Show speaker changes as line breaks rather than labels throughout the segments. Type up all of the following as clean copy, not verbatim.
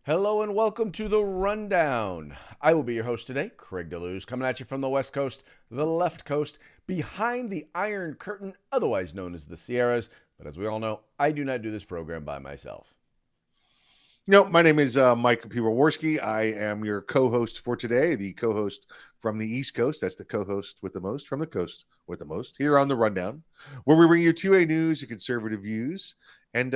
Hello and welcome to the Rundown. I will be your host today, Craig DeLuz, coming at you from the West Coast, the left coast, behind the Iron Curtain, otherwise known as the Sierras. But as we all know, I do not do this program by myself.
No, my name is Mike Piwowarski. I am your co-host for today, the co-host from the East Coast. That's the co-host with the most from the coast with the most here on the Rundown, where we bring you 2A news and conservative views. And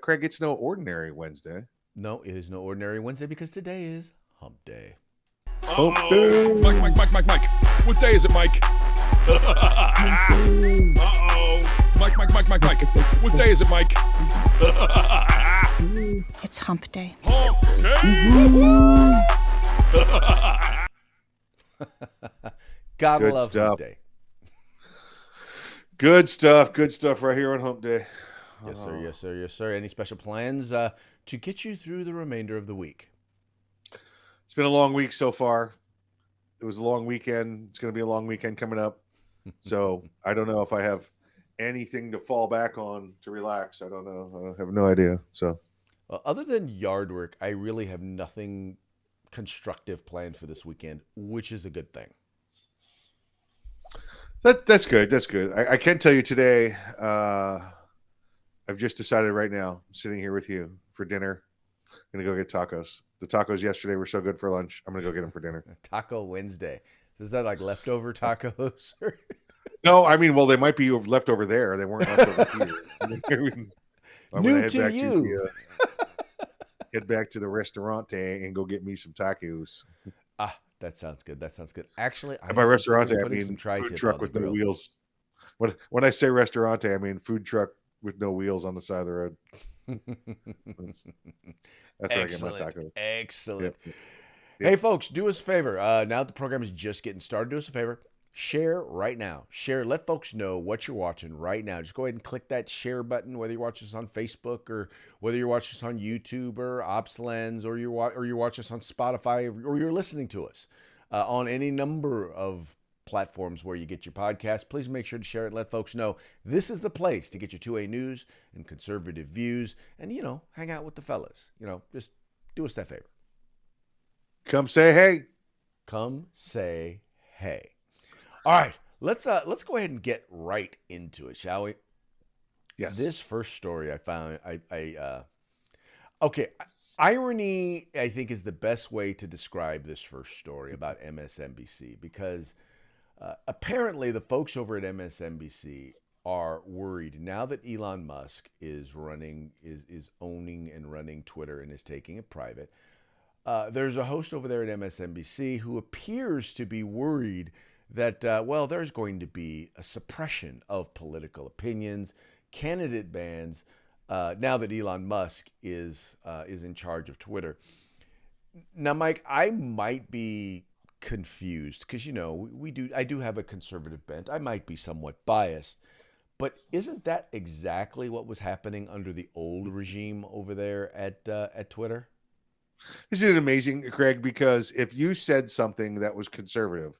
Craig, it's no ordinary Wednesday.
No, it is no ordinary Wednesday because today is Hump Day.
Hump Day.
Mike. What day is it, Mike? Mike. What day is it, Mike?
It's Hump Day.
Hump Day.
Gotta
Good
love
stuff.
Hump Day.
Good stuff right here on Hump Day.
Yes, sir. Any special plans to get you through the remainder of the week?
It's been a long week so far. It was a long weekend. It's going to be a long weekend coming up. So I don't know if I have anything to fall back on to relax. I don't know. I have no idea. So
Other than yard work, I really have nothing constructive planned for this weekend, which is a good thing.
that's good. That's good. I can tell you today, I've just decided right now, I'm sitting here with you for dinner. I'm going to go get tacos. The tacos yesterday were so good for lunch. I'm going to go get them for dinner.
Taco Wednesday. Is that like leftover tacos?
No, I mean, well, they might be left over there. They weren't left over here. I'm
New
gonna
to you.
Head back to the restaurant and go get me some tacos.
That sounds good. Actually,
And by restaurant, I mean
some
food
tri-tip
truck
on the
with no
grill.
wheels. When I say restaurant, I mean food truck with no wheels on the side of the road. That's where I get my tacos.
Excellent.
Yep.
Hey, folks, do us a favor. Now that the program is just getting started, do us a favor. Share right now. Let folks know what you're watching right now. Just go ahead and click that share button, whether you're watching us on Facebook or whether you're watching us on YouTube or OpsLens or you're watching us on Spotify or you're listening to us on any number of platforms where you get your podcast. Please make sure to share it. Let folks know this is the place to get your 2A news and conservative views and, hang out with the fellas. Just do us that favor.
Come say hey.
Come say hey. All right, let's go ahead and get right into it, shall we?
Yes.
This first story I found, irony, I think, is the best way to describe this first story about MSNBC because apparently the folks over at MSNBC are worried now that Elon Musk is owning and running Twitter and is taking it private. There's a host over there at MSNBC who appears to be worried that, there's going to be a suppression of political opinions, candidate bans, now that Elon Musk is in charge of Twitter. Now, Mike, I might be confused because, I do have a conservative bent. I might be somewhat biased, but isn't that exactly what was happening under the old regime over there at Twitter?
Isn't it amazing, Craig? Because if you said something that was conservative,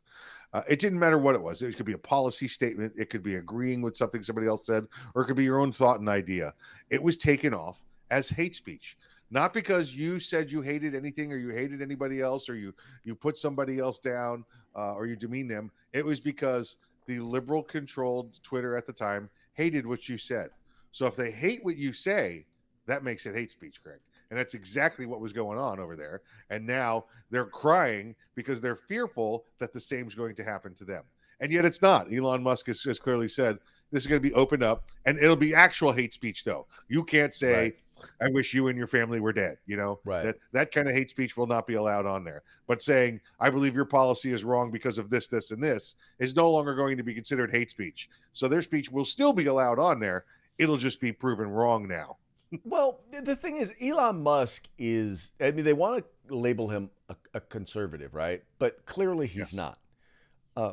it didn't matter what it was. It could be a policy statement. It could be agreeing with something somebody else said, or it could be your own thought and idea. It was taken off as hate speech, not because you said you hated anything or you hated anybody else or you put somebody else down or you demean them. It was because the liberal-controlled Twitter at the time hated what you said. So if they hate what you say, that makes it hate speech, Craig. And that's exactly what was going on over there. And now they're crying because they're fearful that the same is going to happen to them. And yet it's not. Elon Musk has just clearly said this is going to be opened up and it'll be actual hate speech, though. You can't say,
Right.
I wish you and your family were dead.
Right.
That kind of hate speech will not be allowed on there. But saying, I believe your policy is wrong because of this, this, and this is no longer going to be considered hate speech. So their speech will still be allowed on there. It'll just be proven wrong now.
Well, the thing is, Elon Musk they want to label him a conservative, right? But clearly he's
Yes.
not.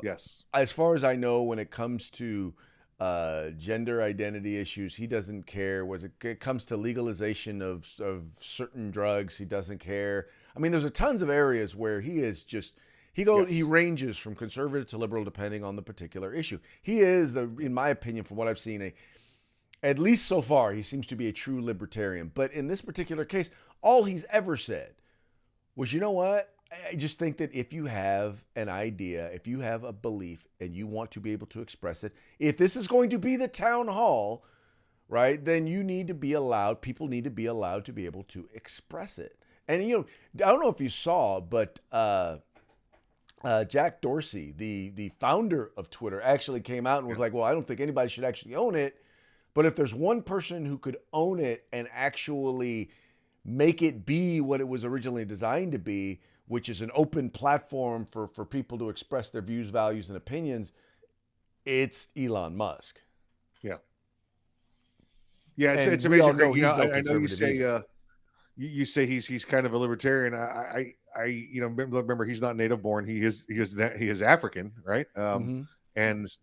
Yes.
As far as I know, when it comes to gender identity issues, he doesn't care. It comes to legalization of certain drugs, he doesn't care. I mean, there's tons of areas where he is just, he ranges from conservative to liberal depending on the particular issue. He is, in my opinion, from what I've seen, at least so far, he seems to be a true libertarian. But in this particular case, all he's ever said Was, you know what? I just think that if you have an idea, if you have a belief and you want to be able to express it, if this is going to be the town hall, right, then you need to be allowed, people need to be allowed to be able to express it. And, you know, I don't know if you saw, but Jack Dorsey, the founder of Twitter, actually came out and was like, well, I don't think anybody should actually own it. But if there's one person who could own it and actually make it be what it was originally designed to be, which is an open platform for people to express their views, values, and opinions, it's Elon Musk.
Yeah. Yeah,
And
it's
we all
amazing.
know
Greg. You know,
he's no
I know you
conservative
say
either.
you say he's kind of a libertarian. You know, remember he's not native born. He is African, right?
Mm-hmm.
And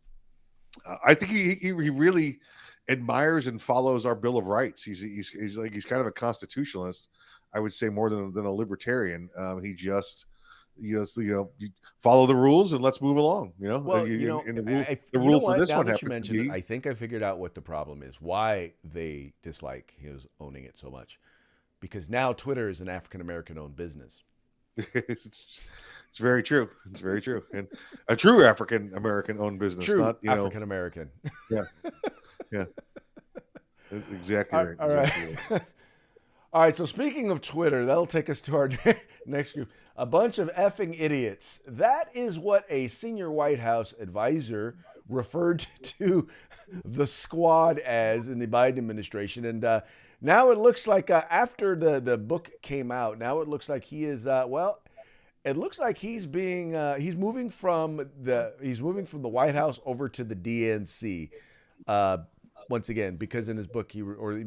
I think he really admires and follows our Bill of Rights. He's kind of a constitutionalist, I would say, more than a libertarian. He just you follow the rules and let's move along. You know,
Well, you know,
and the
you know
rule for
what?
this
Now
one
that you
happens to
mentioned it,
be
I think I figured out what the problem is. Why they dislike his owning it so much, because now Twitter is an African American owned business.
it's very true. It's very true, and a true African American owned business,
True
not
African American.
yeah, yeah, that's exactly right.
All
Exactly
right.
right.
All right. So speaking of Twitter, that'll take us to our next group. A bunch of effing idiots. That is what a senior White House advisor referred to the squad as in the Biden administration. And now it looks like after the book came out, now it looks like he is, it looks like he's being he's moving from the White House over to the DNC. Once again, because in his book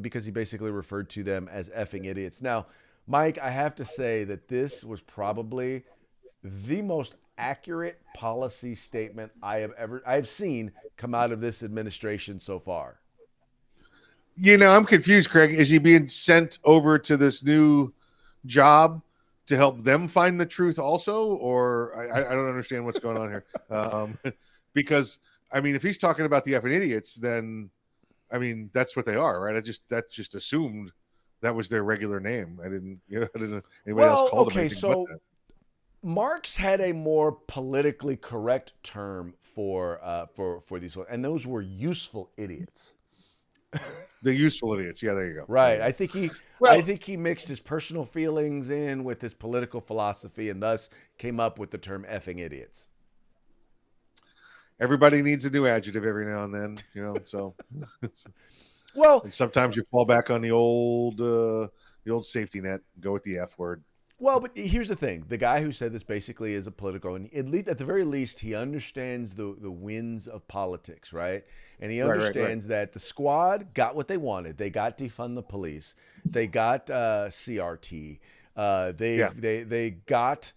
because he basically referred to them as effing idiots. Now, Mike, I have to say that this was probably the most accurate policy statement I've seen come out of this administration so far.
You know, I'm confused, Craig. Is he being sent over to this new job to help them find the truth also? Or I don't understand what's going on here. Because, I mean, if he's talking about the effing idiots, then, I mean, that's what they are, right? That just assumed that was their regular name. I didn't know anybody else called them anything but that.
Marx had a more politically correct term for these, and those were useful idiots.
The useful idiots. Yeah, there you go.
Right. I think he mixed his personal feelings in with his political philosophy, and thus came up with the term effing idiots.
Everybody needs a new adjective every now and then, you know. So,
well,
and sometimes you fall back on the old safety net, go with the F word.
Well, but here's the thing: the guy who said this basically is a political, and at the very least, he understands the winds of politics, right? And he understands that the squad got what they wanted. They got defund the police. They got CRT. They got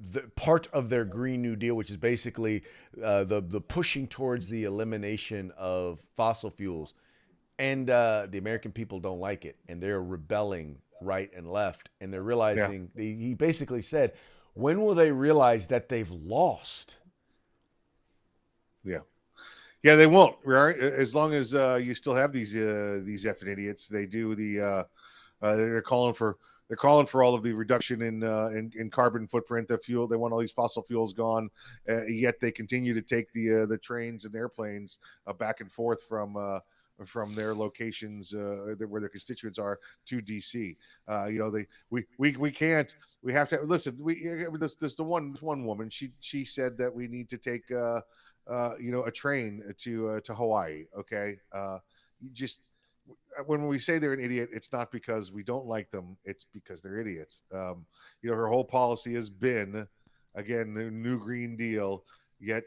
the part of their Green New Deal, which is basically the pushing towards the elimination of fossil fuels, and the American people don't like it, and they're rebelling right and left, and they're realizing. He basically said, "When will they realize that they've lost?"
Yeah, they won't. Right? As long as you still have these effing idiots, they do the. They're calling for all of the reduction in carbon footprint, the fuel. They want all these fossil fuels gone, yet they continue to take the trains and airplanes back and forth from their locations where their constituents are to DC. We can't. We have to listen. This the one woman. She said that we need to take a train to Hawaii. Okay, when we say they're an idiot, it's not because we don't like them. It's because they're idiots. Her whole policy has been, again, the new Green Deal. Yet,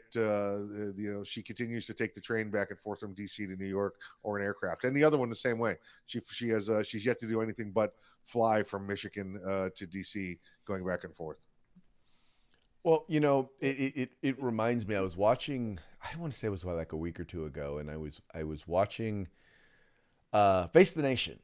she continues to take the train back and forth from DC to New York or an aircraft, and the other one the same way. She's yet to do anything but fly from Michigan to DC, going back and forth.
Well, it reminds me. I was watching. I want to say it was like a week or two ago, and I was watching Face the Nation.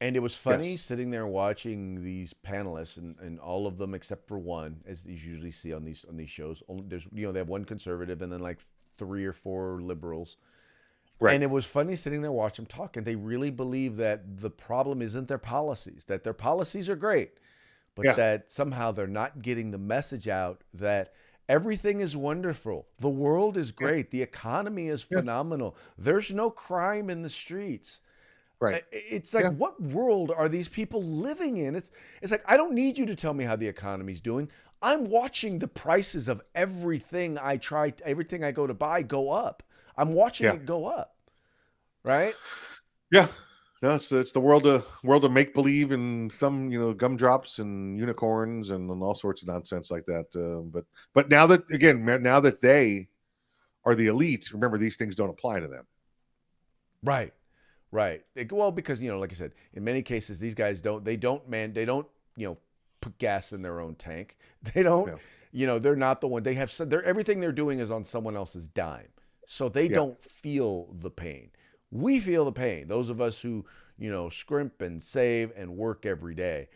And it was funny sitting there watching these panelists and all of them except for one, as you usually see on these shows. There's they have one conservative and then like 3 or 4 liberals. Right. And it was funny sitting there watching them talk, and they really believe that the problem isn't their policies, that their policies are great. but that somehow they're not getting the message out that everything is wonderful. The world is great. The economy is phenomenal. There's no crime in the streets.
Right.
It's like, what world are these people living in? It's like, I don't need you to tell me how the economy's doing. I'm watching the prices of everything I go to buy go up. I'm watching it go up. Right?
Yeah. No, it's the world of make believe and some gumdrops and unicorns and all sorts of nonsense like that. But now that they are the elite, remember these things don't apply to them.
Right. Well, because like I said, in many cases these guys don't put gas in their own tank. They don't. They're not the one. They have everything they're doing is on someone else's dime, so they don't feel the pain. We feel the pain. Those of us who, scrimp and save and work every day.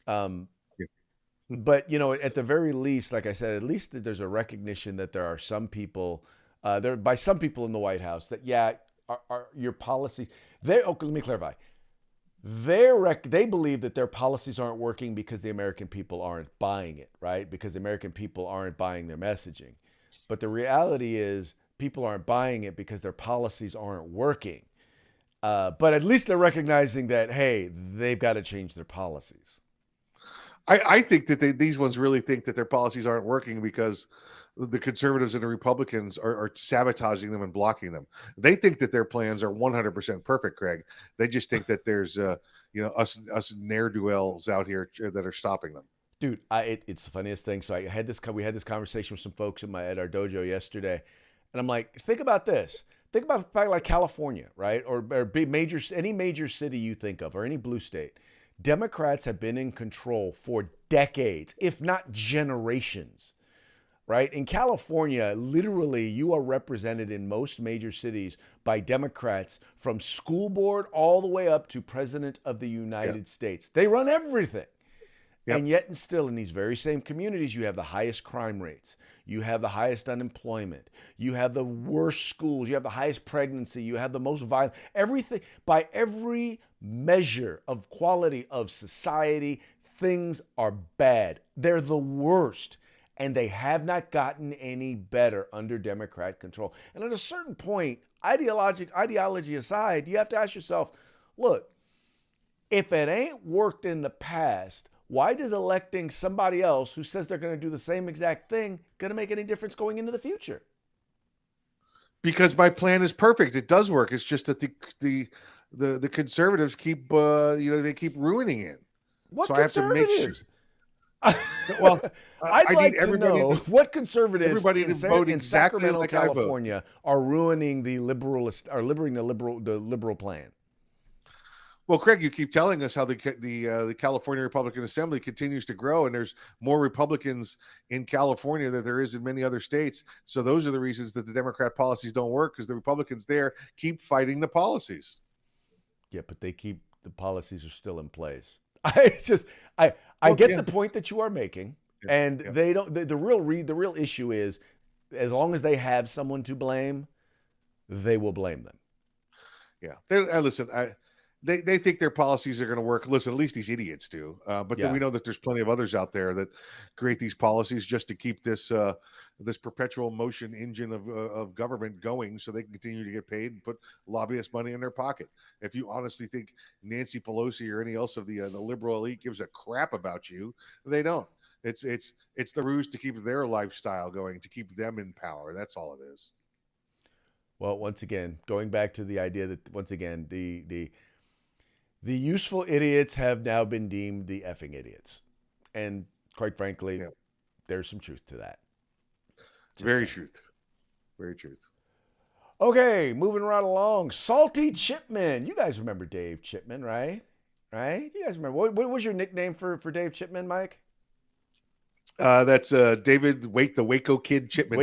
But, at the very least, like I said, at least there's a recognition that there are some people, by some people in the White House that, are your policies. Let me clarify. They believe that their policies aren't working because the American people aren't buying it, right? Because the American people aren't buying their messaging. But the reality is, people aren't buying it because their policies aren't working. But at least they're recognizing that, hey, they've got to change their policies.
I think that these ones really think that their policies aren't working because the conservatives and the Republicans are sabotaging them and blocking them. They think that their plans are 100% perfect, Craig. They just think that there's, us ne'er-do-wells out here that are stopping them.
Dude, it's the funniest thing. So we had this conversation with some folks at our dojo yesterday. And I'm like, think about this. Think about a fact like California, right? Or any major city you think of, or any blue state. Democrats have been in control for decades, if not generations, right? In California, literally, you are represented in most major cities by Democrats from school board all the way up to President of the United States. They run everything. Yep. And yet and still in these very same communities, you have the highest crime rates. You have the highest unemployment. You have the worst schools. You have the highest pregnancy. You have the most violent. Everything, by every measure of quality of society, things are bad. They're the worst. And they have not gotten any better under Democrat control. And at a certain point, ideology aside, you have to ask yourself, look, if it ain't worked in the past, why does electing somebody else who says they're going to do the same exact thing going to make any difference going into the future?
Because my plan is perfect. It does work. It's just that the conservatives keep they keep ruining it.
What
so
conservatives?
I have to make sure. Well,
I'd like to know what conservatives
everybody to vote
in
exactly
Sacramento,
like
California, are ruining the liberal plan.
Well, Craig, you keep telling us how the California Republican Assembly continues to grow, and there's more Republicans in California than there is in many other states. So those are the reasons that the Democrat policies don't work, because the Republicans there keep fighting the policies.
Yeah, but the policies are still in place. I get the point that you are making, and they don't. The real issue is, as long as they have someone to blame, they will blame them.
Yeah, listen. They think their policies are going to work. Listen, at least these idiots do. But then we know that there's plenty of others out there that create these policies just to keep this perpetual motion engine of government going, so they can continue to get paid and put lobbyist money in their pocket. If you honestly think Nancy Pelosi or any else of the liberal elite gives a crap about you, they don't. It's the ruse to keep their lifestyle going, to keep them in power. That's all it is.
Well, once again, going back to the idea that the useful idiots have now been deemed the effing idiots. And quite frankly, there's some truth to that.
Very truth.
Okay, moving right along. Salty Chipman. You guys remember Dave Chipman, right? Right? You guys remember. What was your nickname for Dave Chipman, Mike?
That's David the Waco Kid Chipman.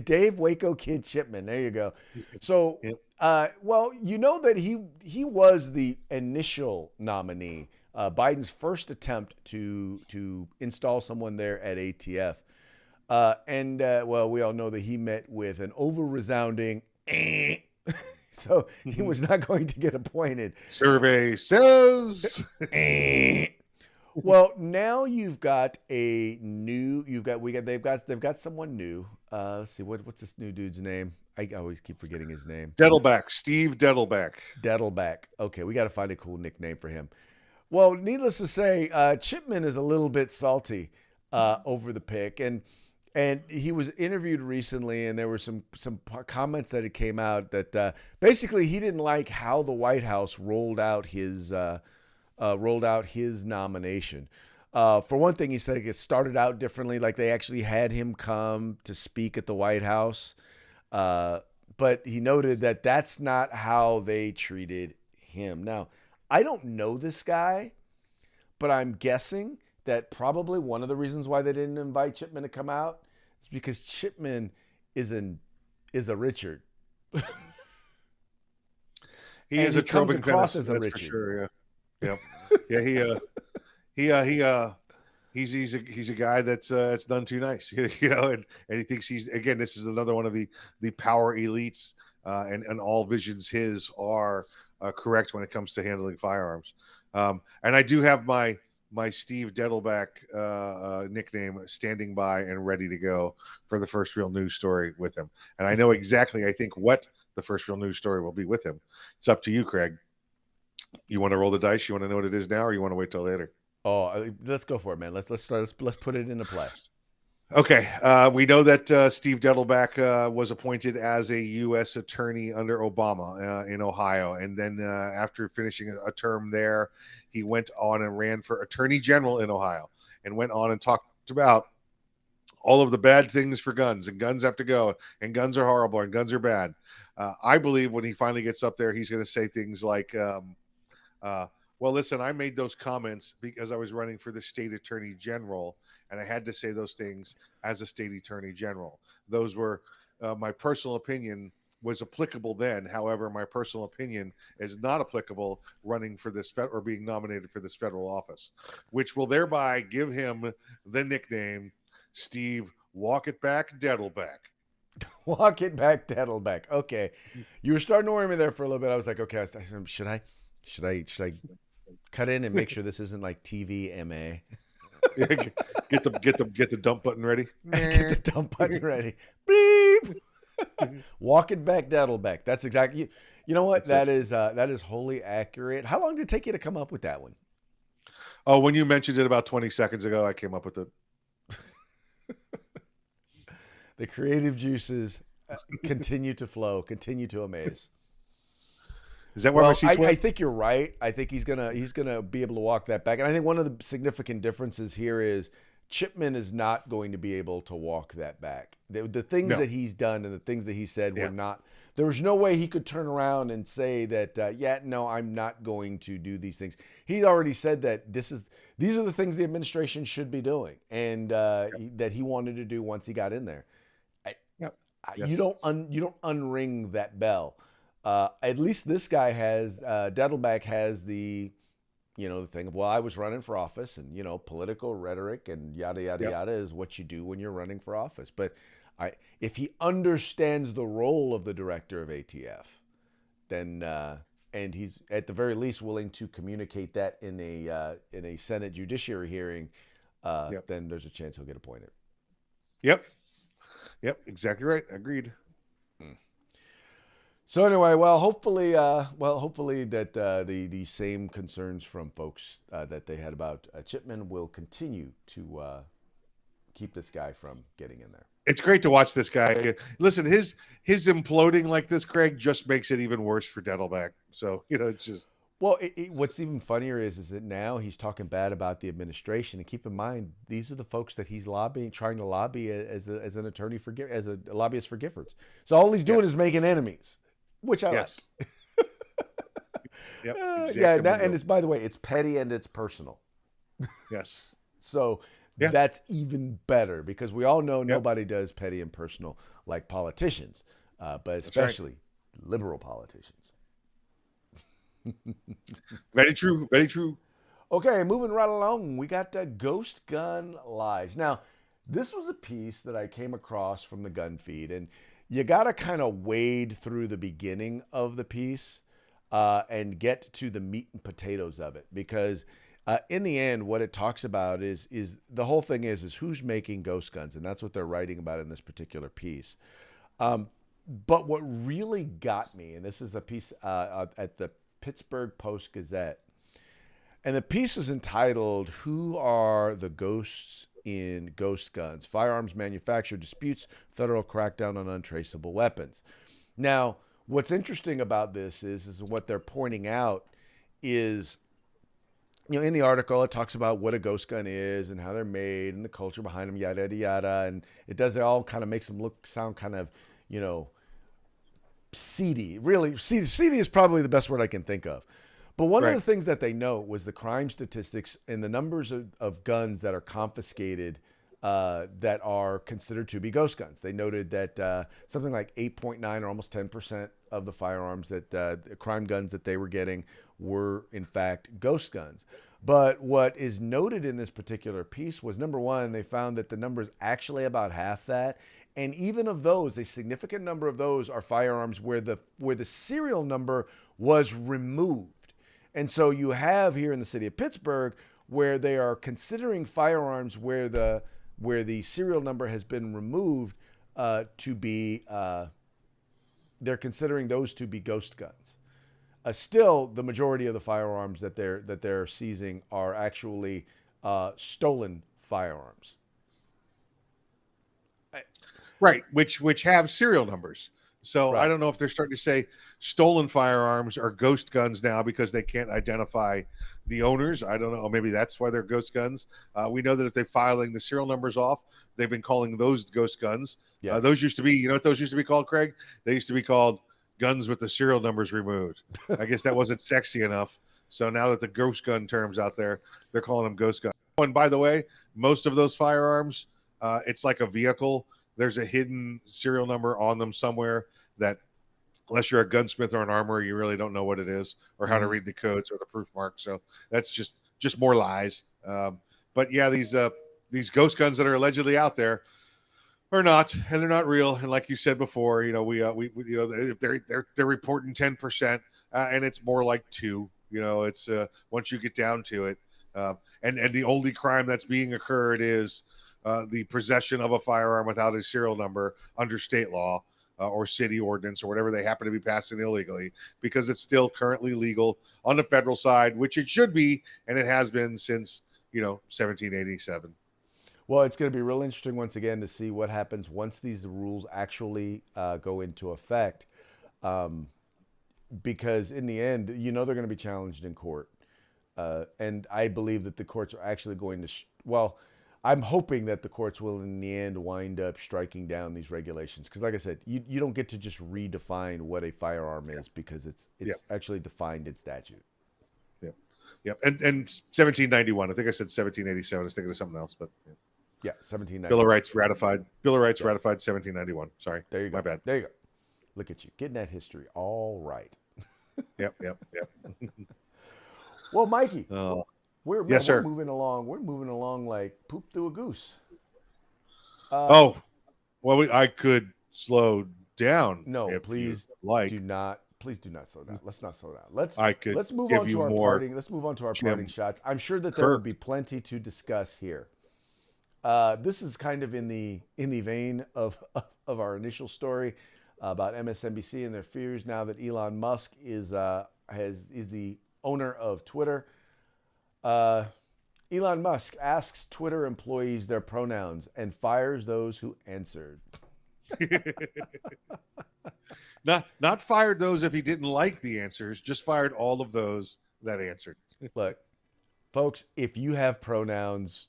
Dave Waco Kid Chipman. There you go. So, well, you know that he was the initial nominee, Biden's first attempt to install someone there at ATF. Well, we all know that he met with an over-resounding so he was not going to get appointed.
Survey says.
Well, now you've got they've got someone new. Let's see what's this new dude's name? I always keep forgetting his name.
Dettelback, Steve Dettelback.
Dettelback. Okay, we got to find a cool nickname for him. Well, needless to say, Chipman is a little bit salty over the pick, and he was interviewed recently, and there were some comments that it came out that basically he didn't like how the White House rolled out his nomination. For one thing, he said it started out differently, like they actually had him come to speak at the White House, but he noted that that's not how they treated him. Now, I don't know this guy, but I'm guessing that probably one of the reasons why they didn't invite Chipman to come out is because Chipman is a Richard.
He
And
is
he
a
comes
Trobin
across
Dennis,
as a
that's
Richard.
for sure. Yeah, he's a guy that's done too nice, and he thinks this is another one of the power elites, and all visions his are correct when it comes to handling firearms. And I do have my Steve Dettelback nickname standing by and ready to go for the first real news story with him. And I know exactly, I think, what the first real news story will be with him. It's up to you, Craig. You want to roll the dice? You want to know what it is now, or you want to wait till later?
Oh, let's go for it, man. Let's start. Let's put it into play.
Okay, we know that Steve Dettelback was appointed as a U.S. attorney under Obama in Ohio, and then after finishing a term there, he went on and ran for attorney general in Ohio, and went on and talked about all of the bad things for guns, and guns have to go, and guns are horrible, and guns are bad. I believe when he finally gets up there, he's going to say things like, well, listen, I made those comments because I was running for the state attorney general, and I had to say those things as a state attorney general. Those were my personal opinion was applicable then. However, my personal opinion is not applicable running for this or being nominated for this federal office, which will thereby give him the nickname Steve Walk It Back Dettelback.
Walk it back, Dettelback. Okay, you were starting to worry me there for a little bit. I was like, okay, should I cut in and make sure this isn't like TVMA?
Get the dump button ready.
Get the dump button ready. Beep. Walk it back, Dettelback. That's exactly. You know what? That is wholly accurate. How long did it take you to come up with that one?
Oh, when you mentioned it about 20 seconds ago, I came up with it.
The creative juices continue to flow, continue to amaze.
Is that where my seats went?
I think you're right. I think he's gonna be able to walk that back. And I think one of the significant differences here is Chipman is not going to be able to walk that back. The things that he's done and the things that he said were not. There was no way he could turn around and say that. I'm not going to do these things. He already said that these are the things the administration should be doing, and that he wanted to do once he got in there. You don't unring that bell. At least this guy has Dettelback has the thing of, well, I was running for office, and political rhetoric and yada yada yada is what you do when you're running for office. But if he understands the role of the director of ATF, then and he's at the very least willing to communicate that in a Senate Judiciary hearing, then there's a chance he'll get appointed.
Yep, exactly right. Agreed.
So anyway, hopefully that the same concerns from folks that they had about Chipman will continue to keep this guy from getting in there.
It's great to watch this guy. Listen, his imploding like this, Craig, just makes it even worse for Dettelback. So it's just.
Well, what's even funnier is that now he's talking bad about the administration, and keep in mind these are the folks that he's trying to lobby as an attorney as a lobbyist for Giffords. So all he's doing is making enemies, which I like.
Exactly.
And it's, by the way, it's petty and it's personal.
Yes.
So that's even better, because we all know nobody does petty and personal like politicians, but especially liberal politicians.
Very true. Very true.
Okay, moving right along, we got Ghost Gun Lies. Now, this was a piece that I came across from the gun feed, and you got to kind of wade through the beginning of the piece and get to the meat and potatoes of it, because In the end, what it talks about is the whole thing is who's making ghost guns, and that's what they're writing about in this particular piece. But what really got me, and this is a piece at the Pittsburgh Post-Gazette, and the piece is entitled, "Who Are the Ghosts in Ghost Guns? Firearms Manufacturer Disputes Federal Crackdown on Untraceable Weapons." Now, what's interesting about this is what they're pointing out is, in the article, it talks about what a ghost gun is and how they're made and the culture behind them, yada, yada, yada. And it all kind of makes them sound kind of, seedy. Really, seedy is probably the best word I can think of. But one of the things that they note was the crime statistics and the numbers of guns that are confiscated that are considered to be ghost guns. They noted that something like 8.9 or almost 10% of the firearms the crime guns that they were getting were in fact ghost guns. But what is noted in this particular piece was, number one, they found that the number is actually about half that. And even of those, a significant number of those are firearms where the serial number was removed. And so you have here in the city of Pittsburgh where they are considering firearms where the serial number has been removed to be, they're considering those to be ghost guns. Still, the majority of the firearms that they're seizing are actually stolen firearms.
Right, which have serial numbers. So
Right.
I don't know if they're starting to say stolen firearms are ghost guns now because they can't identify the owners. I don't know. Maybe that's why they're ghost guns. We know that if they're filing the serial numbers off, they've been calling those ghost guns.
Yeah.
Those used to be, what those used to be called, Craig? They used to be called guns with the serial numbers removed. I guess that wasn't sexy enough. So now that the ghost gun term's out there, they're calling them ghost guns. And by the way, most of those firearms, it's like a vehicle. There's a hidden serial number on them somewhere that, unless you're a gunsmith or an armorer, you really don't know what it is or how to read the codes or the proof mark. So that's just more lies. But yeah, these ghost guns that are allegedly out there are not, and they're not real. And like you said before, we if they're reporting 10%, and it's more like 2. It's once you get down to it, and the only crime that's being occurred is the possession of a firearm without a serial number under state law or city ordinance or whatever they happen to be passing illegally, because it's still currently legal on the federal side, which it should be, and it has been since 1787.
Well, it's going to be real interesting once again to see what happens once these rules actually go into effect, because in the end, they're going to be challenged in court, and I believe that the courts are actually going to. I'm hoping that the courts will, in the end, wind up striking down these regulations. Because, like I said, you don't get to just redefine what a firearm is, because it's actually defined in statute.
Yep. And 1791. I think I said 1787. I was thinking of something else, but
yeah, 1791.
Bill of Rights ratified. Ratified 1791. Sorry.
There you go.
My bad.
There you go. Look at you getting that history all right.
Yep.
Well, Mikey. We're moving along. We're moving along like poop through a goose.
I could slow down.
No, please do not. Please do not slow down. Let's not slow down. Let's move on to our parting. Let's move on to our parting shots. I'm sure that there will be plenty to discuss here. This is kind of in the vein of our initial story about MSNBC and their fears now that Elon Musk is the owner of Twitter. Elon Musk asks Twitter employees their pronouns and fires those who answered.
Not fired those if he didn't like the answers, just fired all of those that answered.
Look, folks, if you have pronouns,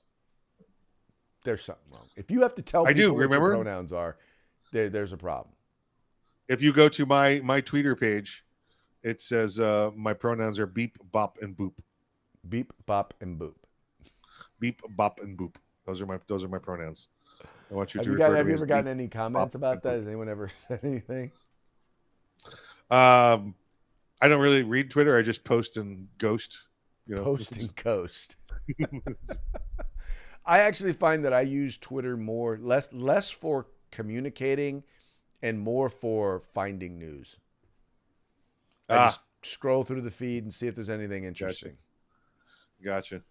there's something wrong. If you have to tell people what your pronouns are, there's a problem.
If you go to my Twitter page, it says my pronouns are beep, bop, and boop.
Beep, bop, and boop.
Beep, bop, and boop. Those are my pronouns. I want you to
have you ever gotten any comments about that? Has anyone ever said anything?
I don't really read Twitter. I just post and ghost.
Post and ghost. I actually find that I use Twitter less for communicating and more for finding news. I just scroll through the feed and see if there's anything interesting.
Gotcha.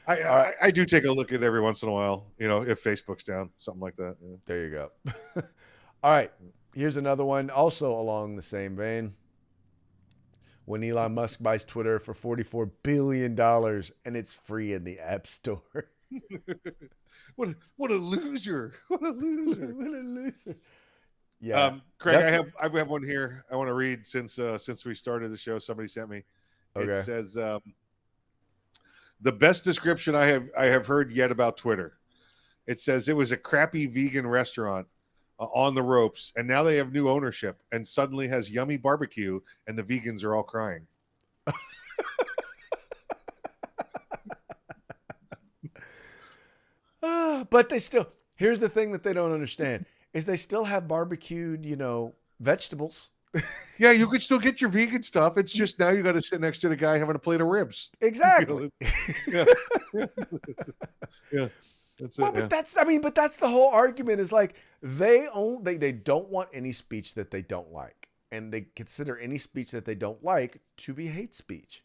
All right.
I do take a look at it every once in a while, if Facebook's down, something like that. Yeah.
There you go. All right. Here's another one, also along the same vein. When Elon Musk buys Twitter for $44 billion and it's free in the App Store.
What a loser. What a loser.
What a loser. Yeah.
Craig, I have one here I want to read since we started the show. Somebody sent me.
Okay.
It says the best description I have heard yet about Twitter. It says it was a crappy vegan restaurant on the ropes, and now they have new ownership and suddenly has yummy barbecue, and the vegans are all crying.
But they still, here's the thing that they don't understand is they still have barbecued, vegetables.
Yeah, you could still get your vegan stuff. It's just now you got to sit next to the guy having a plate of ribs.
Exactly.
Yeah. Yeah. That's
Well,
it.
but that's the whole argument is like they don't want any speech that they don't like. And they consider any speech that they don't like to be hate speech.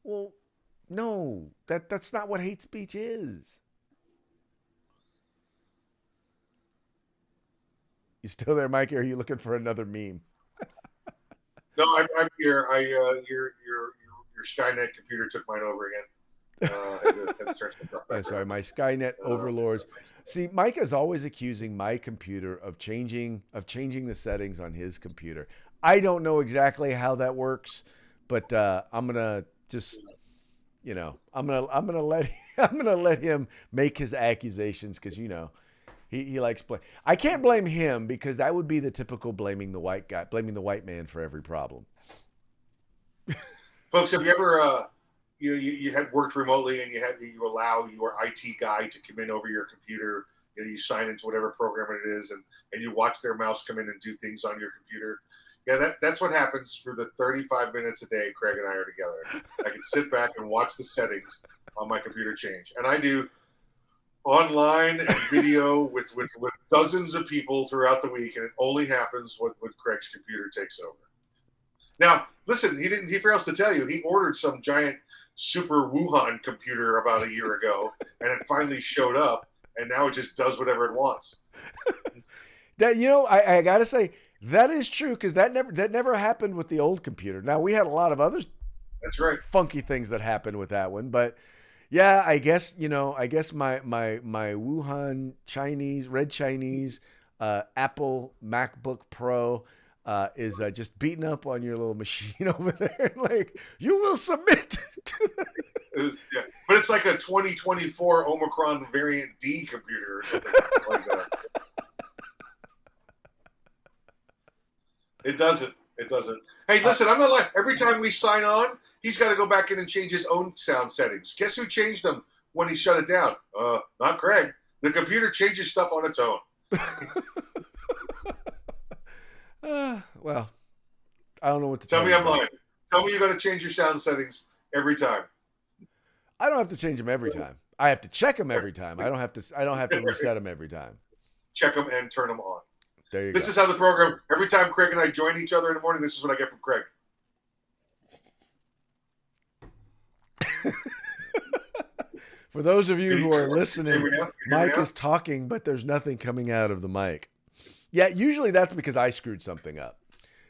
Well, no, that's not what hate speech is. You still there, Mikey? Or are you looking for another meme?
No, I'm here. Your Skynet computer took mine over again.
I'm sorry, my Skynet overlords. See, Mike is always accusing my computer of changing the settings on his computer. I don't know exactly how that works, but I'm gonna just, I'm gonna let him make his accusations because he likes play. I can't blame him because that would be the typical blaming the white man for every problem.
Folks, have you ever you had worked remotely and you allow your IT guy to come in over your computer, you sign into whatever program it is and you watch their mouse come in and do things on your computer. Yeah, that's what happens for the 35 minutes a day Craig and I are together. I can sit back and watch the settings on my computer change. And I do online and video with dozens of people throughout the week, and it only happens when Craig's computer takes over. Now, listen, he fails to tell you, he ordered some giant super Wuhan computer about a year ago, and it finally showed up, and now it just does whatever it wants.
That I gotta say that is true because that never happened with the old computer. Now we had a lot of other
that's right
funky things that happened with that one, but yeah, I guess my Wuhan red Chinese Apple MacBook Pro is just beating up on your little machine over there. Like, you will submit to that.
Yeah. But it's like a 2024 Omicron variant D computer or something like that. It doesn't. Hey, listen, I'm not lying. Every time we sign on, he's got to go back in and change his own sound settings. Guess who changed them when he shut it down? Not Craig. The computer changes stuff on its own.
Well, I don't know what to
tell me. I'm lying. Tell me you got to change your sound settings every time.
I don't have to change them every time. I have to check them every time. I don't have to reset them every time.
Check them and turn them on.
There you go.
This is how the program. Every time Craig and I join each other in the morning, this is what I get from Craig.
For those of you who are listening, Mike is talking, but there's nothing coming out of the mic. Yeah, usually that's because I screwed something up.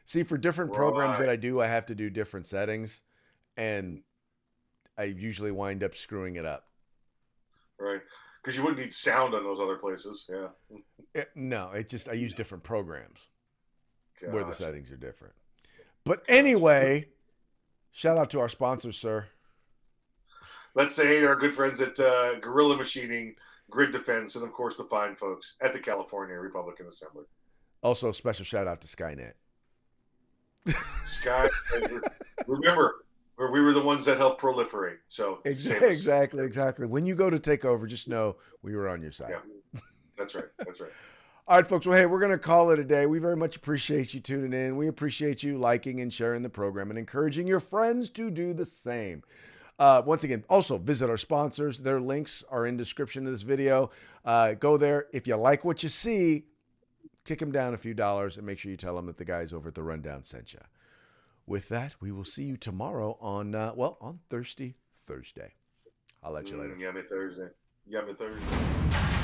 See, for different programs that I do, I have to do different settings, and I usually wind up screwing it up.
Right. Because you wouldn't need sound on those other places. Yeah.
No, I use different programs
Gosh.
Where the settings are different. But anyway, shout out to our sponsors, sir.
Let's say our good friends at Guerrilla Machining, Grid Defense, and of course the fine folks at the California Republican Assembly.
Also, special shout out to Skynet.
Remember, we were the ones that helped proliferate. So
exactly. When you go to take over, just know we were on your side.
Yeah, that's right.
All right, folks. Well, hey, we're going to call it a day. We very much appreciate you tuning in. We appreciate you liking and sharing the program and encouraging your friends to do the same. Once again, also visit our sponsors. Their links are in the description of this video. Go there. If you like what you see, kick them down a few dollars and make sure you tell them that the guys over at the Rundown sent you. With that, we will see you tomorrow on Thirsty Thursday. I'll let you later.
Yummy Thursday. Yummy Thursday.